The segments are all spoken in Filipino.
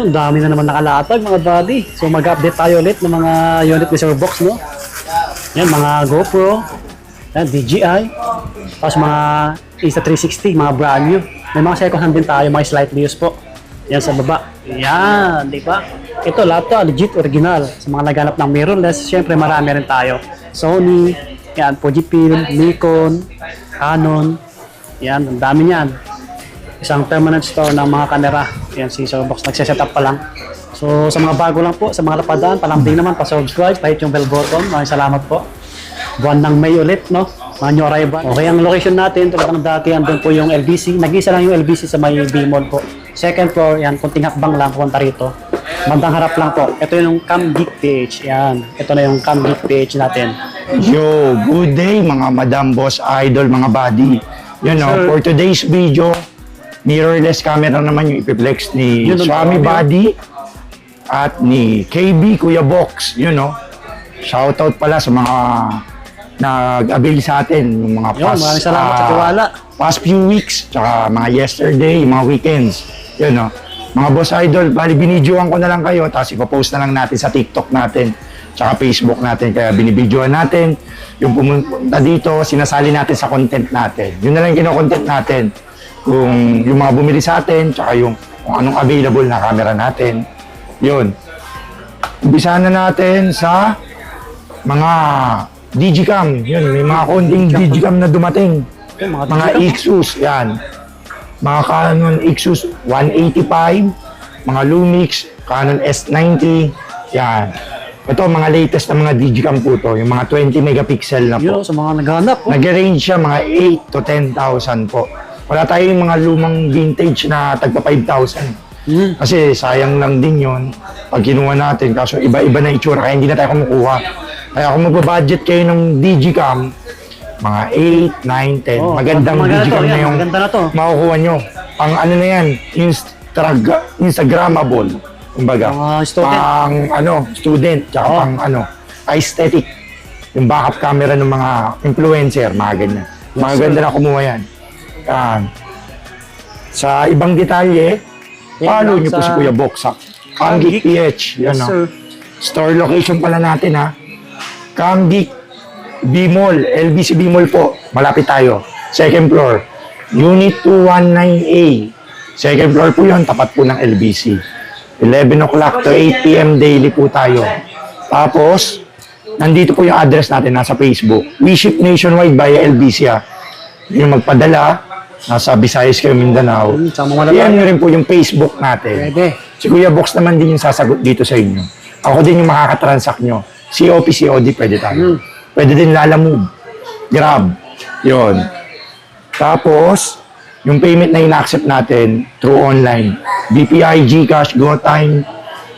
Yun, dami na naman nakalatag mga buddy. So mag-update tayo ulit ng mga unit ni Sir Box, no? Yan, mga GoPro, yan, DJI, tapos mga Insta360, mga brand new. May mga second hand din tayo, mga slightly used po. Yan sa baba. Yan, di ba? Ito, lahat to, legit original. Sa mga naganap ng mirrorless, syempre marami rin tayo. Sony, yan, Fujifilm, Nikon, Canon, yan, ang dami niyan. Isang permanent store ng mga kamera. Yan, si Sir Box nagsiset up pa lang. So, sa mga bago lang po, sa mga lapadaan, palambing naman, pa-subscribe, pahit yung bell button. Maraming salamat po. Buwan ng May ulit, no? Mga new arrival. Okay, ang location natin, tulad ng dati, andun po yung LBC. Nag-isa lang yung LBC sa may B-Mall po. Second floor, yan, kunting hakbang lang, pupunta rito. Bandang harap lang po. Ito yung Cam Geek PH. Yan, ito na yung Cam Geek PH natin. Yo, good day mga Madam Boss Idol, mga buddy. You know, for today's video, mirrorless camera naman yung ipiplex ni Swami Buddy at ni KB Kuya Box, you know. Shoutout pala sa mga nag-avail sa atin, yung mga Maraming salamat sa tiwala. past few weeks, tsaka mga yesterday, mga weekends, you know. Mga Boss Idol, bali binidyoan ko na lang kayo, tapos ipopost na lang natin sa TikTok natin, tsaka Facebook natin, kaya binibidyoan natin, yung pumunta dito, sinasali natin sa content natin. Yun na lang yung kino-content natin. Kung yung mga bumili sa atin, tsaka yung kung anong available na camera natin. Yun. Umpisahan na natin sa mga Digicam. Yun, may mga konting Digicam na dumating. Mga Ixus, yan. Mga Canon Ixus 185, mga Lumix, Canon S90, yan. Ito, mga latest na mga Digicam po to, yung mga 20 megapixel na po. Yun, sa mga naghanap. Nag-range siya mga 8 to 10,000 po. Wala tayong mga lumang vintage na tagpa 5,000. Kasi sayang lang din yon pag kinuha natin. Kaso iba-iba na itsura, kaya hindi na tayo kumukuha. Kaya kung magbabudget kayo ng Digicam, mga 8, 9, 10. Magandang Digicam na yung makukuha nyo. Pang ano na yan, Instagrammable. Kumbaga, pang student, tsaka pang aesthetic. Yung backup camera ng mga influencer, mga ganyan. Maganda na kumuha yan. Sa ibang detalye, follow nyo po si Kuya Box sa Cam Geek PH. Yan, store location pala natin, ha. Cam Geek B-Mall, LBC B-Mall po. Malapit tayo. Second floor. Unit 219A. Second floor po yun, tapat po ng LBC. 11 o'clock to 8 p.m. daily po tayo. Tapos, nandito po yung address natin, nasa Facebook. We ship nationwide via LBC, ha. Yung magpadala, nasa Visayas kayo, Mindanao. Yan rin po yung Facebook natin. Si Kuya Box naman din yung sasagot dito sa inyo. Ako din yung makakatransact nyo. COP, COD, pwede tayo. Pwede din Lalamove, Grab. Yun. Tapos, yung payment na ina-accept natin through online. BPI, GCash, GoTime,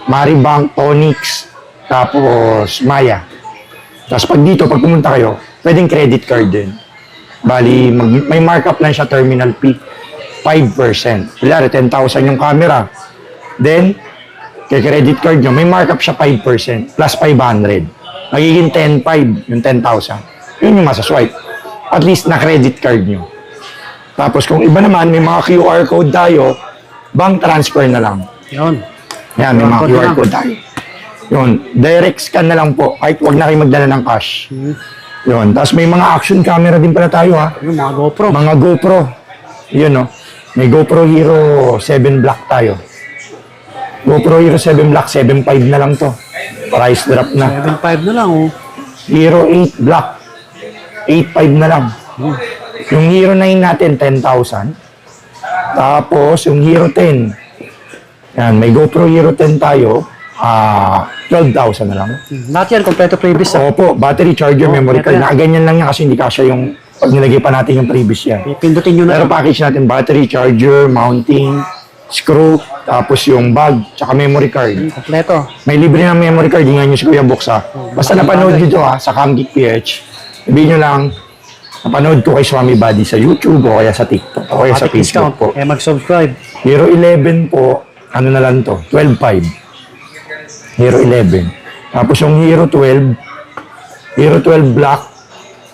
Maribank, Tonix, tapos Maya. Tapos pag dito, pag pumunta kayo, pwedeng credit card din. Bali, may markup lang siya terminal fee, 5%. Pilari, 10,000 yung camera. Then, kay credit card nyo, may markup siya 5%, plus 500. Magiging 10,500 yung 10,000. Yun yung masaswipe. At least na credit card nyo. Tapos kung iba naman, may mga QR code tayo, bank transfer na lang. Yun. Yan, may mga QR code tayo. Yun, direct scan na lang po, kahit huwag na kayo magdala ng cash. Yun, tapos may mga action camera din pala tayo, ha. Yung mga GoPro. Mga GoPro. Yun, no. May GoPro Hero 7 Black tayo. GoPro Hero 7 Black, 7.5 na lang to. Price drop na. 7.5 na lang, oh. Hero 8 Black, 8.5 na lang. Yung Hero 9 natin, 10,000. Tapos, yung Hero 10. Yan, may GoPro Hero 10 tayo. 12,000 na lang. Lahat yan, kompleto previous. Opo, battery, charger, memory card. Nakaganyan lang yan kasi hindi kasya yung pag nilagay pa natin yung previous yan. Pindutin nyo na. Pero package natin, battery, charger, mounting, screw, tapos yung bag, tsaka memory card. Kompleto. May libre ng memory card, hindi nga nyo si Kuya Box, ha. Basta napanood nyo ito, ha, sa Cam Geek PH. Sabihin nyo lang, napanood ko kay Swami Buddy sa YouTube o kaya sa TikTok o kaya sa Facebook po. Kaya mag-subscribe. Hero 11 po, ano na lang to, 12.5. Hero 11. Tapos yung Hero 12, Hero 12 Black,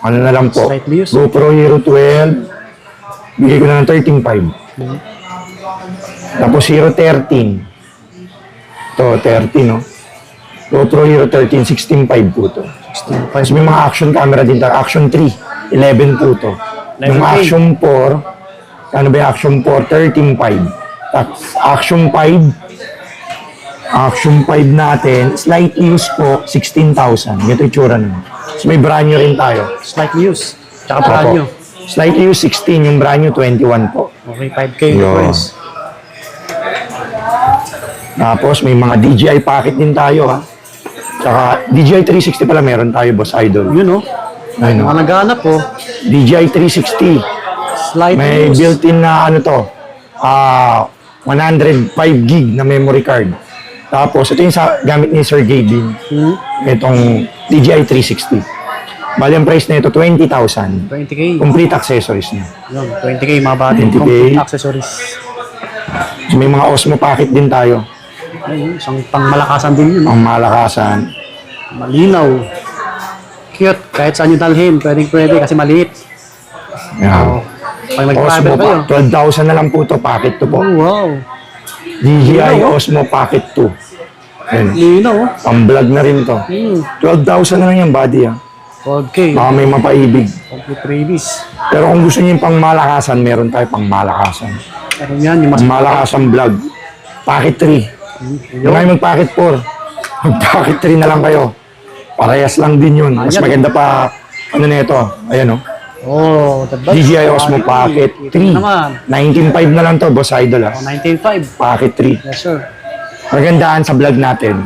ano na lang po, GoPro Hero 12, bigay ko na ng 13.5. Tapos Hero 13, Ito, 30, no? GoPro Hero 13, 16.5 po to. Tapos may mga action camera din tayo. Action 3, 11 po to. Yung 11K. Action 4, ano ba yung Action 4? 13.5. Tapos Action 5 natin, slight use po, 16,000. Ito yung tsura nun. Tapos may brand new rin tayo. Slight news. Tsaka brand Opo. new. Slight use 16, yung brand new 21 po. Okay, 5K Yun. price. Tapos may mga DJI pocket din tayo ha. Tsaka DJI 360 pala meron tayo, Boss Idol. Yun, oh. Ayun, Mga oh. naghanap, oh. DJI 360. Slight May news. built-in na ano to, 105 gig na memory card. Tapos ito yung gamit ni Sir Gavin. Itong DJI 360. Bali ang price na ito, 20,000. 20K. Complete accessories na. Yun, 20K mga body. 20K. Complete accessories. So, may mga Osmo pocket din tayo. Ayun, isang pangmalakasan din yun. Ang malakasan. Malinaw. Cute. Kahit saan nyo dalhin, pwede kasi maliit. Yan. Pag Osmo nag-travel kayo. pa, 12,000 na lang po to pocket to po. Oh, wow. DJI Osmo Pocket 2. Ayun. Linaw. Pang vlog na rin to. 12,000 na lang yung body ah. 12K. Baka may mapaibig. Complete freebies. Pero kung gusto niyo yung pang malakasan, meron tayo pang malakasan. Pero yan, yung mas Pang malakasan vlog. Pocket 3. Kung kayo mag-pocket 4, mag-pocket 3 na lang kayo. Parehas lang din yun. Mas Ayan. maganda pa, ano na ito. Ayan o. Oh, the best. DJI Osmo Pocket 3. Ito naman. 19.5 na lang to, Boss Idol ah. 19.5. Pocket 3. Yes, sir. Magandaan sa vlog natin,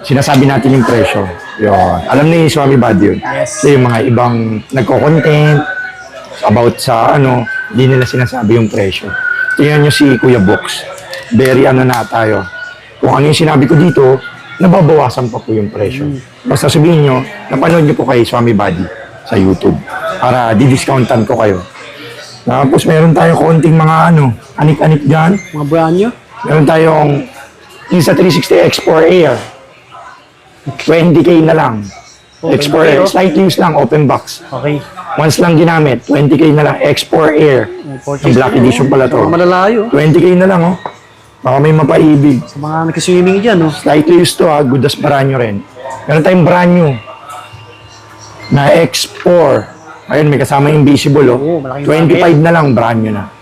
sinasabi natin yung presyo. Yun. Alam ni Swami Bad yun. Yes. So yung mga ibang nagko-content about sa ano, hindi nila sinasabi yung presyo. Tingnan nyo si Kuya Box. Very ano na tayo. Kung ano yung sinabi ko dito, nababawasan pa po yung presyo. Basta sabihin nyo, napanood nyo po kay Swami Buddy sa YouTube para di-discountan ko kayo. Tapos meron tayong konting mga ano, anik-anik dyan. Mga brand new. Meron tayong Insta360 X4 Air. 20K na lang. Okay, X4 Air. Slight use lang, open box. Okay. Once lang ginamit, 20K na lang. X4 Air. Yung Black Edition pala to. Malalayo. 20K na lang, oh. Baka may mapaibig. Sa mga nag-swimming dyan, oh. Slightly used to, ha. Good as brand new rin. Meron tayong brand new na X4. Ayun, may kasama yung invisible, oh. Oo, malaking 25 na lang, brand new na.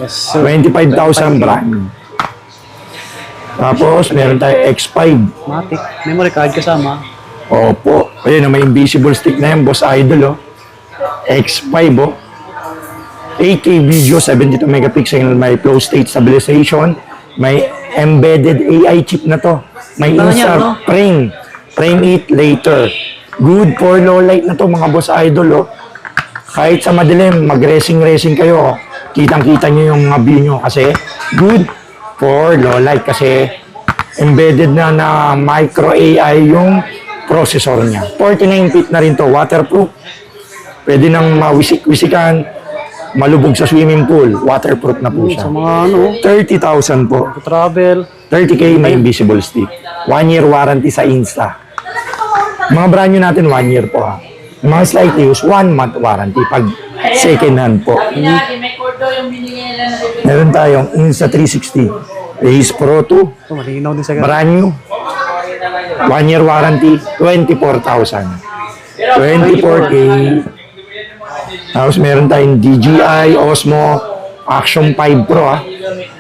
Yes, sir. 25,000 brand new. Tapos, meron tayong X5. Matic. Memory card kasama. Opo. Ayun, may invisible stick na yan, Boss Idol, oh. X5, oh. 8K video, 72 megapixel, may flow state stabilization, may embedded AI chip na to. May Ano yan, insert no? frame it later. Good for low light na to, mga Boss Idol, oh. Kahit sa madilim, mag-racing kayo, oh. Kitang-kita nyo yung mga view nyo kasi good for low light kasi embedded na micro AI yung processor niya. 49 feet na rin to, waterproof. Pwede nang mawisik-wisikan, malubog sa swimming pool, waterproof na po siya. Sa mga ano, 30,000 po. travel. 30K may invisible stick. 1 year warranty sa Insta. Mga brand new natin, 1 year po ha. Yung mga slight use, 1 month warranty pag second hand po. May cordo yung binigay nila na bibig. Meron tayong Insta360. Ace Pro 2. Ito, malinaw din sa ganun. Brand new. 1 year warranty, 24,000. 24K. Tapos meron tayong DJI Osmo Action 5 Pro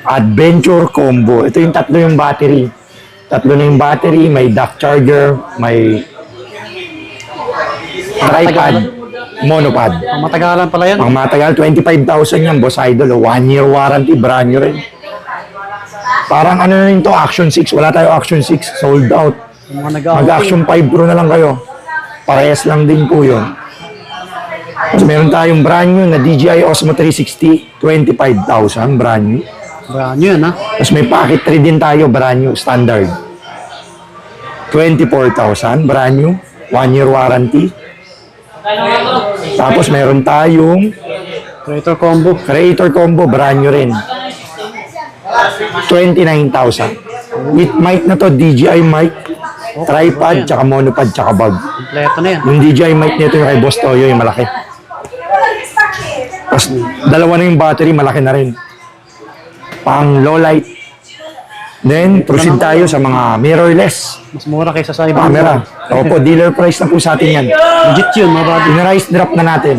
Adventure Combo. Ito yung tatlo yung battery. Tatlo na yung battery, may dock charger, may tripod, monopod. Ang matagalan pala yan. Ang matagal, 25,000 yan, Boss Idol. 1 year warranty, brand new rin. Parang ano na rin to, Action 6. Wala tayo Action 6, sold out. Ang mga nag-outing. Mag-Action 5 Pro na lang kayo. Parehas lang din po yun. Tapos meron tayong brand new na DJI Osmo 360, 25,000, brand new. Brand new yan, ha? Tapos may Pocket 3 din tayo, brand new, standard. 24,000, brand new, 1 year warranty. Tapos meron tayong Creator combo. Creator Combo, brand new rin. 29,000. With mic na to, DJI mic, tripod, tsaka monopod, tsaka bag. Kompleto na yan. Yung DJI mic nito yung kay Boss Toyo, yung malaki. Tapos dalawa na yung battery, malaki na rin. Pang low light. Then, proceed tayo sa mga mirrorless Mas mura kaysa sa ibang camera. Opo, dealer price na po sa atin yan. Legit yun mga buddy. Pinarice drop na natin.